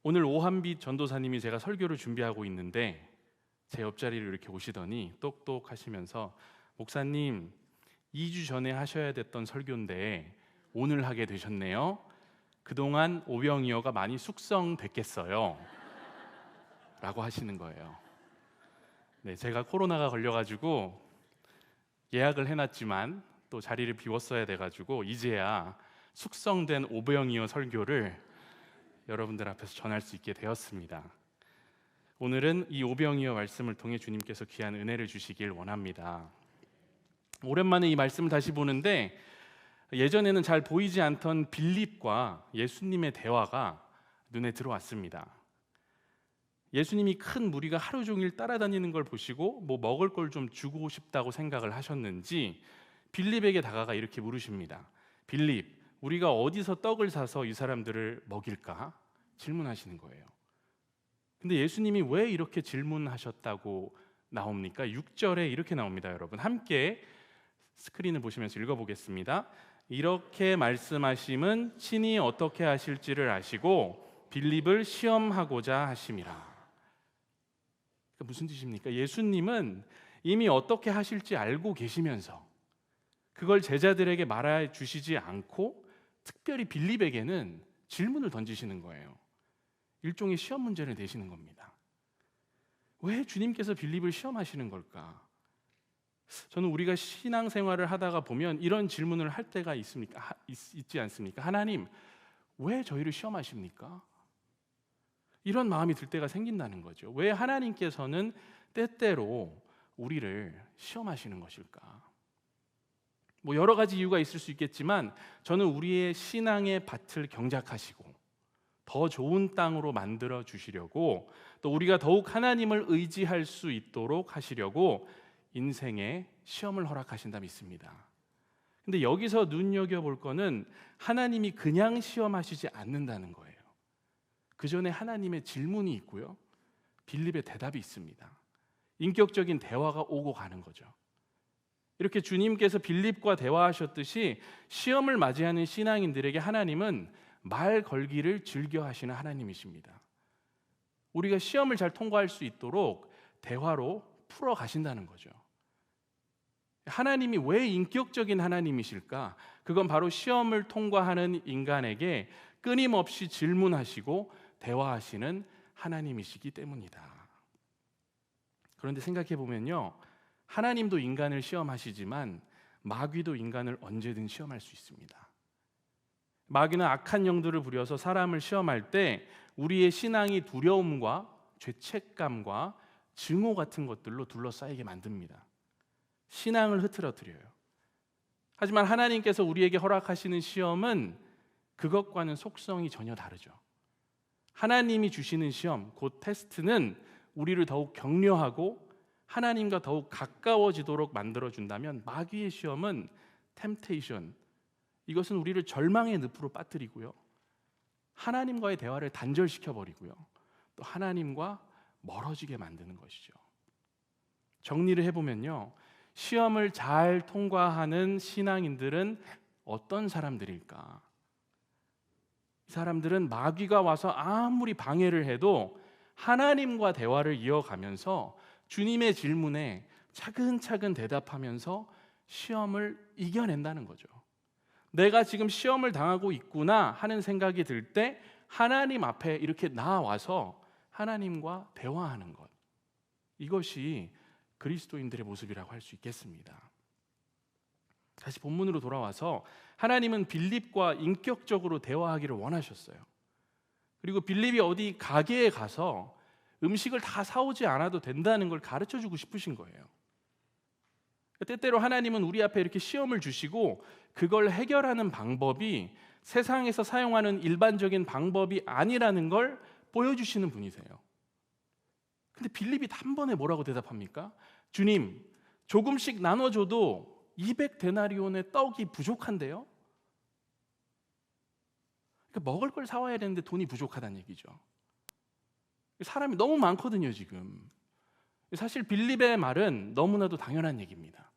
오늘 오한빛 전도사님이 제가 설교를 준비하고 있는데 제 옆자리를 이렇게 오시더니 똑똑하시면서 목사님 2주 전에 하셔야 됐던 설교인데 오늘 하게 되셨네요. 그동안 오병이어가 많이 숙성됐겠어요 라고 하시는 거예요. 네, 제가 코로나가 걸려가지고 예약을 해놨지만 또 자리를 비웠어야 돼가지고 이제야 숙성된 오병이어 설교를 여러분들 앞에서 전할 수 있게 되었습니다. 오늘은 이 오병이어 말씀을 통해 주님께서 귀한 은혜를 주시길 원합니다. 오랜만에 이 말씀을 다시 보는데 예전에는 잘 보이지 않던 빌립과 예수님의 대화가 눈에 들어왔습니다. 예수님이 큰 무리가 하루 종일 따라다니는 걸 보시고 뭐 먹을 걸 좀 주고 싶다고 생각을 하셨는지 빌립에게 다가가 이렇게 물으십니다. 빌립, 우리가 어디서 떡을 사서 이 사람들을 먹일까? 질문하시는 거예요. 근데 예수님이 왜 이렇게 질문하셨다고 나옵니까? 6절에 이렇게 나옵니다. 여러분 함께 스크린을 보시면서 읽어보겠습니다. 이렇게 말씀하심은 친히 어떻게 하실지를 아시고 빌립을 시험하고자 하심이라. 그러니까 무슨 뜻입니까? 예수님은 이미 어떻게 하실지 알고 계시면서 그걸 제자들에게 말해 주시지 않고 특별히 빌립에게는 질문을 던지시는 거예요. 일종의 시험 문제를 내시는 겁니다. 왜 주님께서 빌립을 시험하시는 걸까? 저는 우리가 신앙생활을 하다가 보면 이런 질문을 할 때가 있지 않습니까? 하나님, 왜 저희를 시험하십니까? 이런 마음이 들 때가 생긴다는 거죠. 왜 하나님께서는 때때로 우리를 시험하시는 것일까? 뭐 여러 가지 이유가 있을 수 있겠지만 저는 우리의 신앙의 밭을 경작하시고 더 좋은 땅으로 만들어 주시려고 또 우리가 더욱 하나님을 의지할 수 있도록 하시려고 인생에 시험을 허락하신다 믿습니다. 근데 여기서 눈여겨볼 거는 하나님이 그냥 시험하시지 않는다는 거예요. 그 전에 하나님의 질문이 있고요, 빌립의 대답이 있습니다. 인격적인 대화가 오고 가는 거죠. 이렇게 주님께서 빌립과 대화하셨듯이 시험을 맞이하는 신앙인들에게 하나님은 말 걸기를 즐겨 하시는 하나님이십니다. 우리가 시험을 잘 통과할 수 있도록 대화로 풀어 가신다는 거죠. 하나님이 왜 인격적인 하나님이실까? 그건 바로 시험을 통과하는 인간에게 끊임없이 질문하시고 대화하시는 하나님이시기 때문이다. 그런데 생각해 보면요, 하나님도 인간을 시험하시지만 마귀도 인간을 언제든 시험할 수 있습니다. 마귀는 악한 영들을 부려서 사람을 시험할 때 우리의 신앙이 두려움과 죄책감과 증오 같은 것들로 둘러싸이게 만듭니다. 신앙을 흐트러뜨려요. 하지만 하나님께서 우리에게 허락하시는 시험은 그것과는 속성이 전혀 다르죠. 하나님이 주시는 시험, 곧 테스트는 우리를 더욱 격려하고 하나님과 더욱 가까워지도록 만들어준다면 마귀의 시험은 템테이션, 이것은 우리를 절망의 늪으로 빠뜨리고요, 하나님과의 대화를 단절시켜버리고요, 또 하나님과 멀어지게 만드는 것이죠. 정리를 해보면요, 시험을 잘 통과하는 신앙인들은 어떤 사람들일까? 이 사람들은 마귀가 와서 아무리 방해를 해도 하나님과 대화를 이어가면서 주님의 질문에 차근차근 대답하면서 시험을 이겨낸다는 거죠. 내가 지금 시험을 당하고 있구나 하는 생각이 들 때 하나님 앞에 이렇게 나와서 하나님과 대화하는 것, 이것이 그리스도인들의 모습이라고 할 수 있겠습니다. 다시 본문으로 돌아와서 하나님은 빌립과 인격적으로 대화하기를 원하셨어요. 그리고 빌립이 어디 가게에 가서 음식을 다 사오지 않아도 된다는 걸 가르쳐주고 싶으신 거예요. 때때로 하나님은 우리 앞에 이렇게 시험을 주시고 그걸 해결하는 방법이 세상에서 사용하는 일반적인 방법이 아니라는 걸 보여주시는 분이세요. 근데 빌립이 단번에 뭐라고 대답합니까? 주님, 조금씩 나눠줘도 200데나리온의 떡이 부족한데요? 그러니까 먹을 걸 사와야 되는데 돈이 부족하다는 얘기죠. 사람이 너무 많거든요 지금. 사실 빌립의 말은 너무나도 당연한 얘기입니다.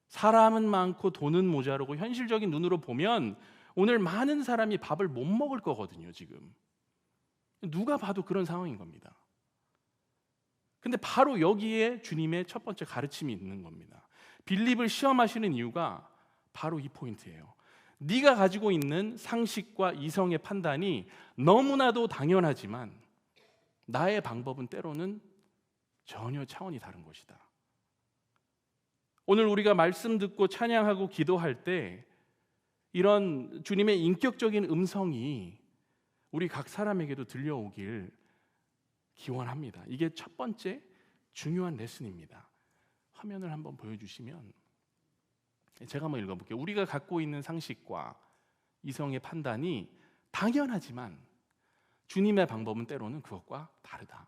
사람은 많고 돈은 모자르고 현실적인 눈으로 보면 오늘 많은 사람이 밥을 못 먹을 거거든요 지금. 누가 봐도 그런 상황인 겁니다. 근데 바로 여기에 주님의 첫 번째 가르침이 있는 겁니다. 빌립을 시험하시는 이유가 바로 이 포인트예요. 네가 가지고 있는 상식과 이성의 판단이 너무나도 당연하지만 나의 방법은 때로는 전혀 차원이 다른 것이다. 오늘 우리가 말씀 듣고 찬양하고 기도할 때 이런 주님의 인격적인 음성이 우리 각 사람에게도 들려오길 기원합니다. 이게 첫 번째 중요한 레슨입니다. 화면을 한번 보여주시면 제가 한번 읽어볼게요. 우리가 갖고 있는 상식과 이성의 판단이 당연하지만 주님의 방법은 때로는 그것과 다르다.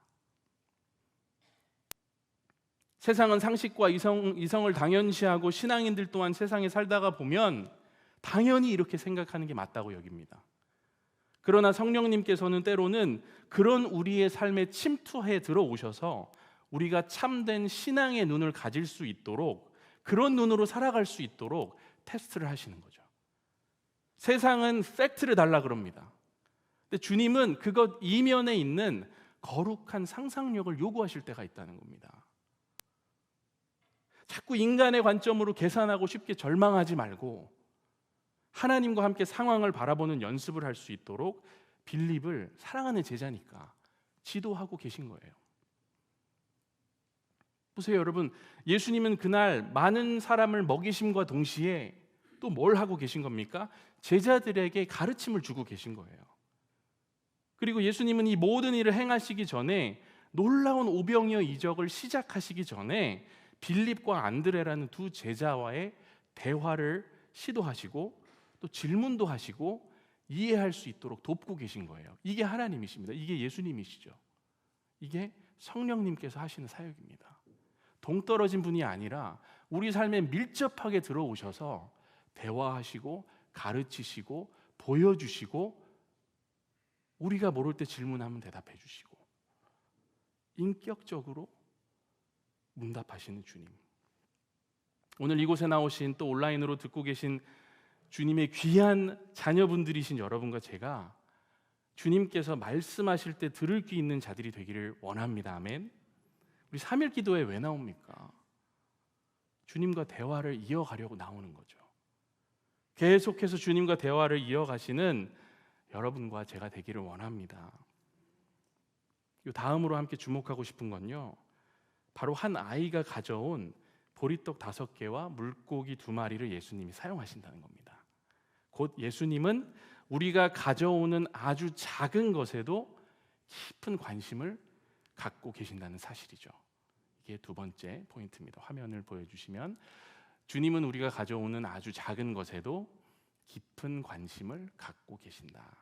세상은 상식과 이성을 당연시하고 신앙인들 또한 세상에 살다가 보면 당연히 이렇게 생각하는 게 맞다고 여깁니다. 그러나 성령님께서는 때로는 그런 우리의 삶에 침투해 들어오셔서 우리가 참된 신앙의 눈을 가질 수 있도록, 그런 눈으로 살아갈 수 있도록 테스트를 하시는 거죠. 세상은 팩트를 달라 그럽니다. 근데 주님은 그것 이면에 있는 거룩한 상상력을 요구하실 때가 있다는 겁니다. 자꾸 인간의 관점으로 계산하고 쉽게 절망하지 말고 하나님과 함께 상황을 바라보는 연습을 할 수 있도록 빌립을 사랑하는 제자니까 지도하고 계신 거예요. 보세요, 여러분. 예수님은 그날 많은 사람을 먹이심과 동시에 또 뭘 하고 계신 겁니까? 제자들에게 가르침을 주고 계신 거예요. 그리고 예수님은 이 모든 일을 행하시기 전에 놀라운 오병이어 이적을 시작하시기 전에 빌립과 안드레라는 두 제자와의 대화를 시도하시고 또 질문도 하시고 이해할 수 있도록 돕고 계신 거예요. 이게 하나님이십니다. 이게 예수님이시죠. 이게 성령님께서 하시는 사역입니다. 동떨어진 분이 아니라 우리 삶에 밀접하게 들어오셔서 대화하시고 가르치시고 보여주시고 우리가 모를 때 질문하면 대답해 주시고 인격적으로 문답하시는 주님. 오늘 이곳에 나오신 또 온라인으로 듣고 계신 주님의 귀한 자녀분들이신 여러분과 제가 주님께서 말씀하실 때 들을 귀 있는 자들이 되기를 원합니다. 아멘. 우리 3일 기도회 왜 나옵니까? 주님과 대화를 이어가려고 나오는 거죠. 계속해서 주님과 대화를 이어가시는 여러분과 제가 되기를 원합니다. 이 다음으로 함께 주목하고 싶은 건요, 바로 한 아이가 가져온 보리떡 5개와 물고기 2마리를 예수님이 사용하신다는 겁니다. 곧 예수님은 우리가 가져오는 아주 작은 것에도 깊은 관심을 갖고 계신다는 사실이죠. 이게 두 번째 포인트입니다. 화면을 보여주시면 주님은 우리가 가져오는 아주 작은 것에도 깊은 관심을 갖고 계신다.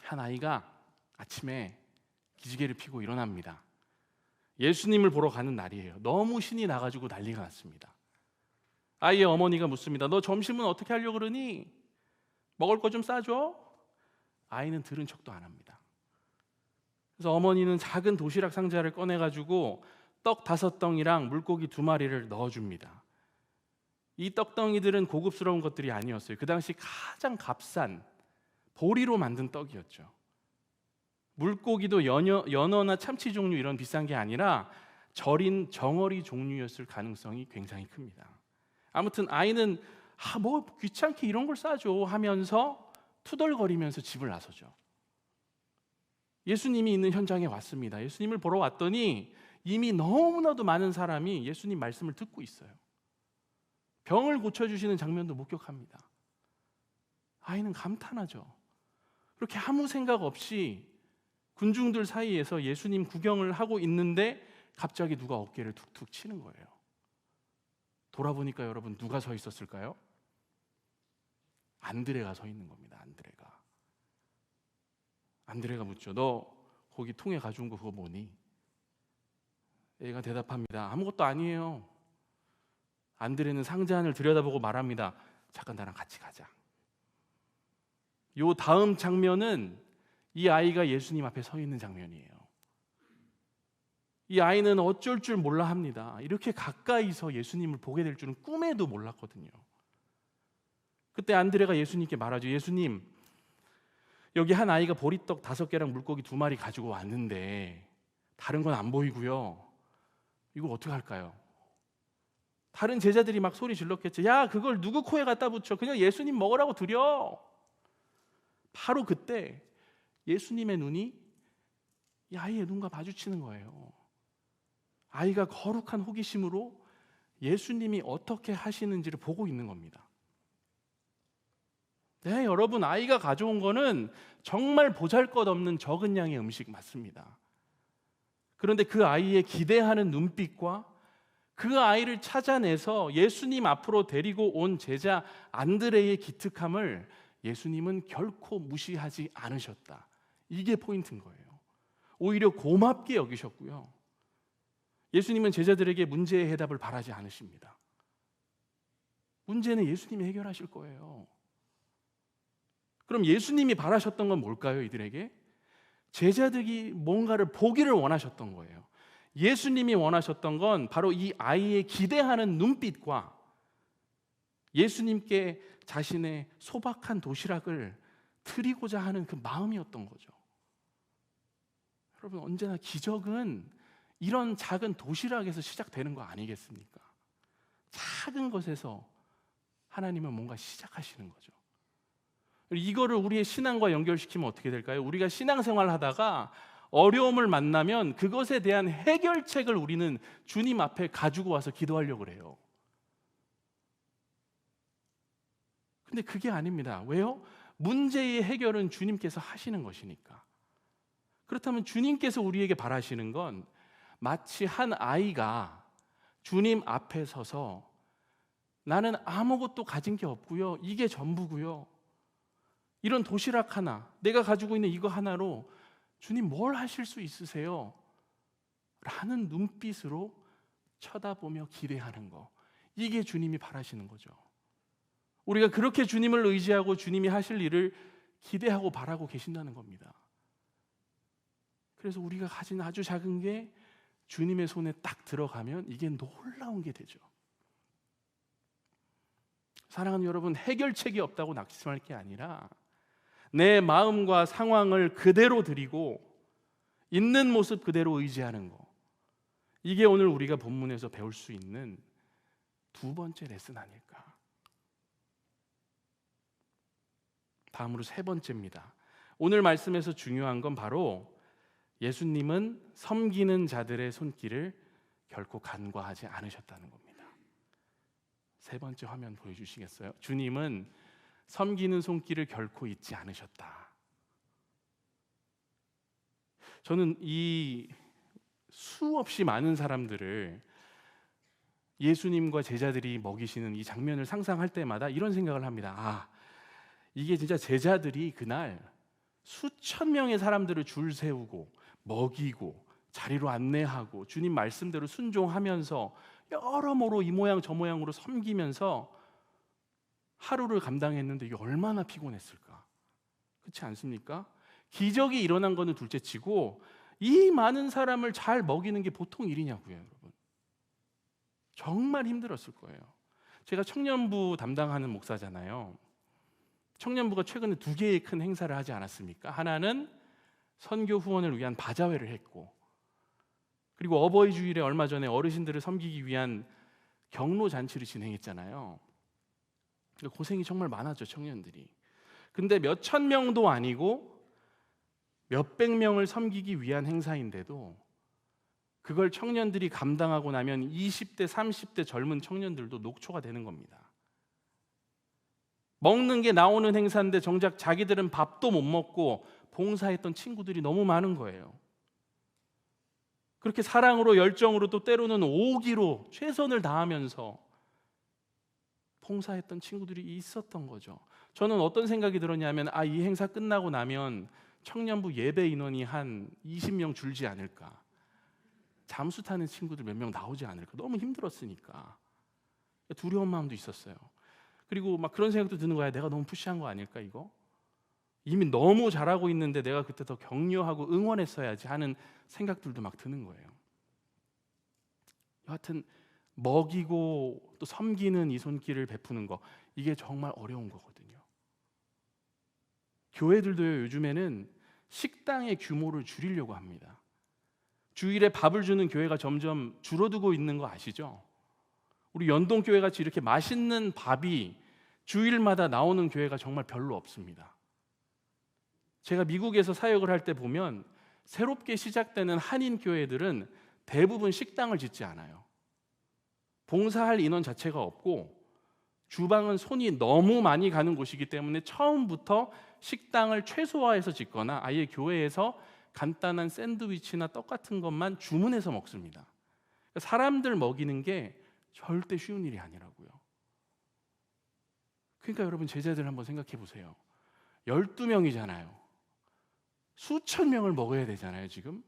한 아이가 아침에 기지개를 펴고 일어납니다. 예수님을 보러 가는 날이에요. 너무 신이 나가지고 난리가 났습니다. 아이의 어머니가 묻습니다. 너 점심은 어떻게 하려고 그러니? 먹을 거 좀 싸줘? 아이는 들은 척도 안 합니다. 그래서 어머니는 작은 도시락 상자를 꺼내가지고 떡 5덩이랑 물고기 2마리를 넣어줍니다. 이 떡덩이들은 고급스러운 것들이 아니었어요. 그 당시 가장 값싼 보리로 만든 떡이었죠. 물고기도 연어나 참치 종류 이런 비싼 게 아니라 절인 정어리 종류였을 가능성이 굉장히 큽니다. 아무튼 아이는 뭐 귀찮게 이런 걸 싸줘 하면서 투덜거리면서 집을 나서죠. 예수님이 있는 현장에 왔습니다. 예수님을 보러 왔더니 이미 너무나도 많은 사람이 예수님 말씀을 듣고 있어요. 병을 고쳐주시는 장면도 목격합니다. 아이는 감탄하죠. 그렇게 아무 생각 없이 군중들 사이에서 예수님 구경을 하고 있는데 갑자기 누가 어깨를 툭툭 치는 거예요. 돌아보니까 여러분 누가 서 있었을까요? 안드레가 서 있는 겁니다. 안드레가 묻죠. 너 거기 통에 가져온 거 그거 뭐니? 애가 대답합니다. 아무것도 아니에요. 안드레는 상자 안을 들여다보고 말합니다. 잠깐 나랑 같이 가자. 요 다음 장면은 이 아이가 예수님 앞에 서 있는 장면이에요. 이 아이는 어쩔 줄 몰라 합니다. 이렇게 가까이서 예수님을 보게 될 줄은 꿈에도 몰랐거든요. 그때 안드레가 예수님께 말하죠. 예수님, 여기 한 아이가 보리떡 5개랑 물고기 2마리 가지고 왔는데 다른 건 안 보이고요. 이거 어떻게 할까요? 다른 제자들이 막 소리 질렀겠죠. 야, 그걸 누구 코에 갖다 붙여? 그냥 예수님 먹으라고 드려. 바로 그때 예수님의 눈이 이 아이의 눈과 마주치는 거예요. 아이가 거룩한 호기심으로 예수님이 어떻게 하시는지를 보고 있는 겁니다. 네, 여러분, 아이가 가져온 거는 정말 보잘것없는 적은 양의 음식 맞습니다. 그런데 그 아이의 기대하는 눈빛과 그 아이를 찾아내서 예수님 앞으로 데리고 온 제자 안드레의 기특함을 예수님은 결코 무시하지 않으셨다. 이게 포인트인 거예요. 오히려 고맙게 여기셨고요. 예수님은 제자들에게 문제의 해답을 바라지 않으십니다. 문제는 예수님이 해결하실 거예요. 그럼 예수님이 바라셨던 건 뭘까요, 이들에게? 제자들이 뭔가를 보기를 원하셨던 거예요. 예수님이 원하셨던 건 바로 이 아이의 기대하는 눈빛과 예수님께 자신의 소박한 도시락을 드리고자 하는 그 마음이었던 거죠. 여러분, 언제나 기적은 이런 작은 도시락에서 시작되는 거 아니겠습니까? 작은 것에서 하나님은 뭔가 시작하시는 거죠. 이거를 우리의 신앙과 연결시키면 어떻게 될까요? 우리가 신앙생활 하다가 어려움을 만나면 그것에 대한 해결책을 우리는 주님 앞에 가지고 와서 기도하려고 그래요. 근데 그게 아닙니다. 왜요? 문제의 해결은 주님께서 하시는 것이니까. 그렇다면 주님께서 우리에게 바라시는 건 마치 한 아이가 주님 앞에 서서 나는 아무것도 가진 게 없고요. 이게 전부고요. 이런 도시락 하나, 내가 가지고 있는 이거 하나로 주님 뭘 하실 수 있으세요? 라는 눈빛으로 쳐다보며 기대하는 거. 이게 주님이 바라시는 거죠. 우리가 그렇게 주님을 의지하고 주님이 하실 일을 기대하고 바라고 계신다는 겁니다. 그래서 우리가 가진 아주 작은 게 주님의 손에 딱 들어가면 이게 놀라운 게 되죠. 사랑하는 여러분, 해결책이 없다고 낙심할 게 아니라 내 마음과 상황을 그대로 드리고 있는 모습 그대로 의지하는 거. 이게 오늘 우리가 본문에서 배울 수 있는 2번째 레슨 아닐까. 다음으로 3번째입니다. 오늘 말씀에서 중요한 건 바로 예수님은 섬기는 자들의 손길을 결코 간과하지 않으셨다는 겁니다. 3번째 화면 보여주시겠어요? 주님은 섬기는 손길을 결코 잊지 않으셨다. 저는 이 수없이 많은 사람들을 예수님과 제자들이 먹이시는 이 장면을 상상할 때마다 이런 생각을 합니다. 아, 이게 진짜 제자들이 그날 수천 명의 사람들을 줄 세우고 먹이고 자리로 안내하고 주님 말씀대로 순종하면서 여러모로 이 모양 저 모양으로 섬기면서 하루를 감당했는데 이게 얼마나 피곤했을까? 그렇지 않습니까? 기적이 일어난 거는 둘째치고 이 많은 사람을 잘 먹이는 게 보통 일이냐고요, 여러분. 정말 힘들었을 거예요. 제가 청년부 담당하는 목사잖아요. 청년부가 최근에 2개의 큰 행사를 하지 않았습니까? 하나는 선교 후원을 위한 바자회를 했고, 그리고 어버이 주일에 얼마 전에 어르신들을 섬기기 위한 경로 잔치를 진행했잖아요. 고생이 정말 많았죠, 청년들이. 근데 몇천 명도 아니고 몇백 명을 섬기기 위한 행사인데도 그걸 청년들이 감당하고 나면 20대, 30대 젊은 청년들도 녹초가 되는 겁니다. 먹는 게 나오는 행사인데 정작 자기들은 밥도 못 먹고 봉사했던 친구들이 너무 많은 거예요. 그렇게 사랑으로 열정으로 또 때로는 오기로 최선을 다하면서 봉사했던 친구들이 있었던 거죠. 저는 어떤 생각이 들었냐면 이 행사 끝나고 나면 청년부 예배 인원이 한 20명 줄지 않을까. 잠수 타는 친구들 몇 명 나오지 않을까. 너무 힘들었으니까. 두려운 마음도 있었어요. 그리고 막 그런 생각도 드는 거야. 내가 너무 푸시한 거 아닐까 이거? 이미 너무 잘하고 있는데 내가 그때 더 격려하고 응원했어야지 하는 생각들도 막 드는 거예요. 여하튼 먹이고 또 섬기는 이 손길을 베푸는 거, 이게 정말 어려운 거거든요. 교회들도요, 요즘에는 식당의 규모를 줄이려고 합니다. 주일에 밥을 주는 교회가 점점 줄어들고 있는 거 아시죠? 우리 연동교회 같이 이렇게 맛있는 밥이 주일마다 나오는 교회가 정말 별로 없습니다. 제가 미국에서 사역을 할 때 보면 새롭게 시작되는 한인 교회들은 대부분 식당을 짓지 않아요. 봉사할 인원 자체가 없고 주방은 손이 너무 많이 가는 곳이기 때문에 처음부터 식당을 최소화해서 짓거나 아예 교회에서 간단한 샌드위치나 떡 같은 것만 주문해서 먹습니다. 사람들 먹이는 게 절대 쉬운 일이 아니라고요. 그러니까 여러분, 제자들 한번 생각해 보세요. 12명이잖아요. 수천 명을 먹어야 되잖아요. 지금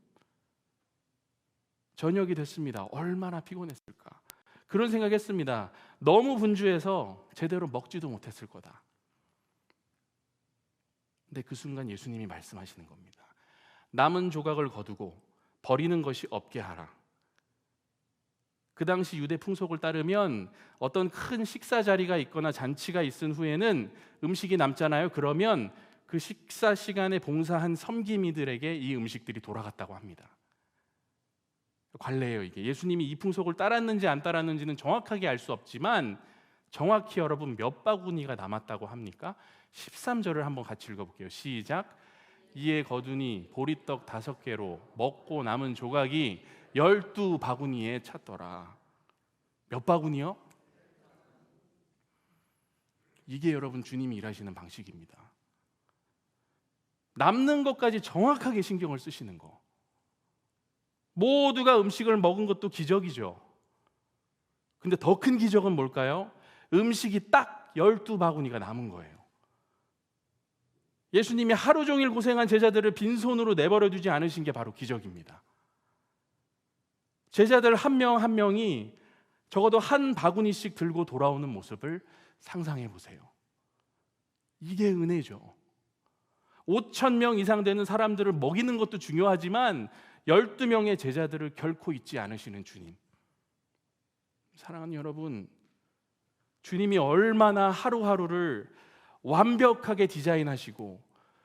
저녁이 됐습니다. 얼마나 피곤했을까. 그런 생각했습니다. 너무 분주해서 제대로 먹지도 못했을 거다. 근데 그 순간 예수님이 말씀하시는 겁니다. 남은 조각을 거두고 버리는 것이 없게 하라. 그 당시 유대 풍속을 따르면 어떤 큰 식사 자리가 있거나 잔치가 있은 후에는 음식이 남잖아요. 그러면 그 식사 시간에 봉사한 섬기미들에게 이 음식들이 돌아갔다고 합니다. 관례예요, 이게. 예수님이 이 풍속을 따랐는지 안 따랐는지는 정확하게 알 수 없지만 정확히 여러분 몇 바구니가 남았다고 합니까? 13절을 한번 같이 읽어볼게요. 시작. 이에 거두니 보리떡 5개로 먹고 남은 조각이 12바구니에 찼더라. 몇 바구니요? 이게 여러분 주님이 일하시는 방식입니다. 남는 것까지 정확하게 신경을 쓰시는 거. 모두가 음식을 먹은 것도 기적이죠. 근데 더 큰 기적은 뭘까요? 음식이 딱 12바구니가 남은 거예요. 예수님이 하루 종일 고생한 제자들을 빈손으로 내버려 두지 않으신 게 바로 기적입니다. 제자들 한 명 한 명이 적어도 한 바구니씩 들고 돌아오는 모습을 상상해 보세요. 이게 은혜죠. 5,000명 이상 되는 사람들을 먹이는 것도 중요하지만 12명의 제자들을 결코 잊지 않으시는 주님. 사랑하는 여러분, 주님이 얼마나 하루하루를 완벽하게 디자인하시고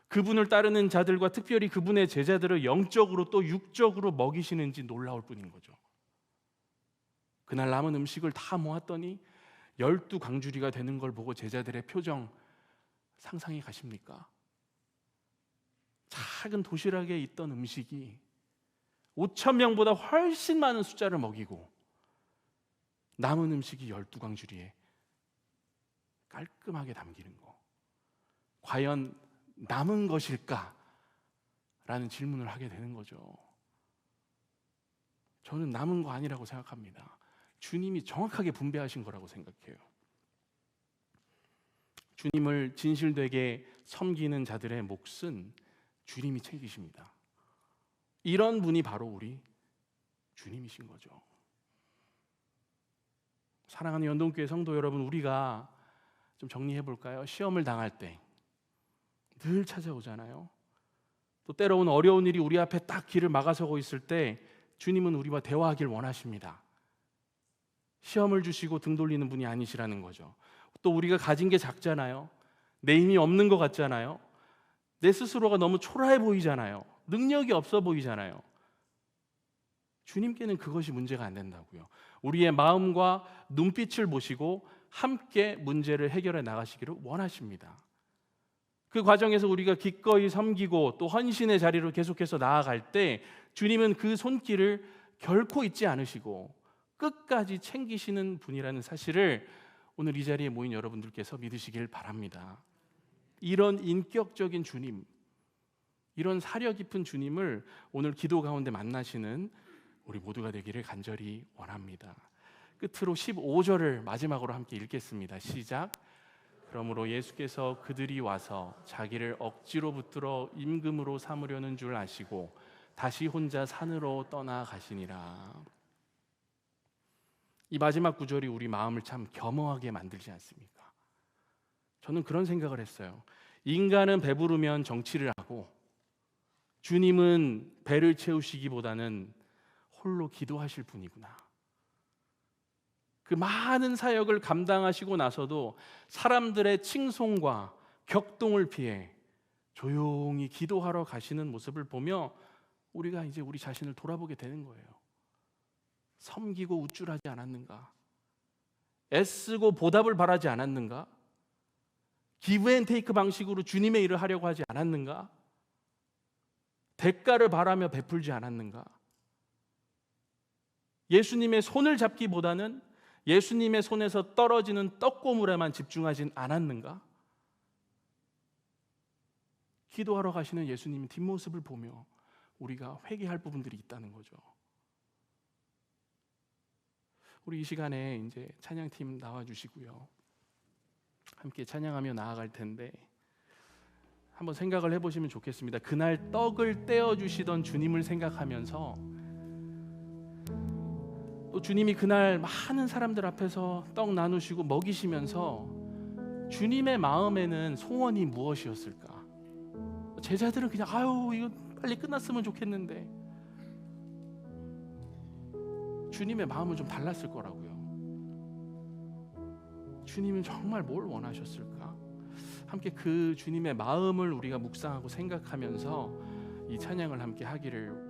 그분을 따르는 자들과 특별히 그분의 제자들을 영적으로 또 육적으로 먹이시는지 놀라울 뿐인 거죠. 그날 남은 음식을 다 모았더니 12광주리가 되는 걸 보고 제자들의 표정 상상이 가십니까? 작은 도시락에 있던 음식이 5,000명보다 훨씬 많은 숫자를 먹이고 남은 음식이 12광주리에 깔끔하게 담기는 거. 과연 남은 것일까? 라는 질문을 하게 되는 거죠. 저는 남은 거 아니라고 생각합니다. 주님이 정확하게 분배하신 거라고 생각해요. 주님을 진실되게 섬기는 자들의 몫은 주님이 챙기십니다. 이런 분이 바로 우리 주님이신 거죠. 사랑하는 연동교회 성도 여러분, 우리가 좀 정리해 볼까요? 시험을 당할 때 늘 찾아오잖아요. 또 때로는 어려운 일이 우리 앞에 딱 길을 막아서고 있을 때 주님은 우리와 대화하길 원하십니다. 시험을 주시고 등 돌리는 분이 아니시라는 거죠. 또 우리가 가진 게 작잖아요. 내 힘이 없는 것 같잖아요. 내 스스로가 너무 초라해 보이잖아요. 능력이 없어 보이잖아요. 주님께는 그것이 문제가 안 된다고요. 우리의 마음과 눈빛을 보시고 함께 문제를 해결해 나가시기를 원하십니다. 그 과정에서 우리가 기꺼이 섬기고 또 헌신의 자리로 계속해서 나아갈 때 주님은 그 손길을 결코 잊지 않으시고 끝까지 챙기시는 분이라는 사실을 오늘 이 자리에 모인 여러분들께서 믿으시길 바랍니다. 이런 인격적인 주님, 이런 사려 깊은 주님을 오늘 기도 가운데 만나시는 우리 모두가 되기를 간절히 원합니다. 끝으로 15절을 마지막으로 함께 읽겠습니다. 시작. 그러므로 예수께서 그들이 와서 자기를 억지로 붙들어 임금으로 삼으려는 줄 아시고 다시 혼자 산으로 떠나가시니라. 이 마지막 구절이 우리 마음을 참 겸허하게 만들지 않습니까? 저는 그런 생각을 했어요. 인간은 배부르면 정치를 하고 주님은 배를 채우시기보다는 홀로 기도하실 분이구나. 그 많은 사역을 감당하시고 나서도 사람들의 칭송과 격동을 피해 조용히 기도하러 가시는 모습을 보며 우리가 이제 우리 자신을 돌아보게 되는 거예요. 섬기고 우쭐하지 않았는가? 애쓰고 보답을 바라지 않았는가? 기브 앤 테이크 방식으로 주님의 일을 하려고 하지 않았는가? 대가를 바라며 베풀지 않았는가? 예수님의 손을 잡기보다는 예수님의 손에서 떨어지는 떡고물에만 집중하진 않았는가? 기도하러 가시는 예수님의 뒷모습을 보며 우리가 회개할 부분들이 있다는 거죠. 우리 이 시간에 이제 찬양팀 나와주시고요. 함께 찬양하며 나아갈 텐데 한번 생각을 해보시면 좋겠습니다. 그날 떡을 떼어주시던 주님을 생각하면서 또 주님이 그날 많은 사람들 앞에서 떡 나누시고 먹이시면서 주님의 마음에는 소원이 무엇이었을까? 제자들은 그냥 아유 이거 빨리 끝났으면 좋겠는데 주님의 마음은 좀 달랐을 거라고요. 주님은 정말 뭘 원하셨을까? 함께 그 주님의 마음을 우리가 묵상하고 생각하면서 이 찬양을 함께 하기를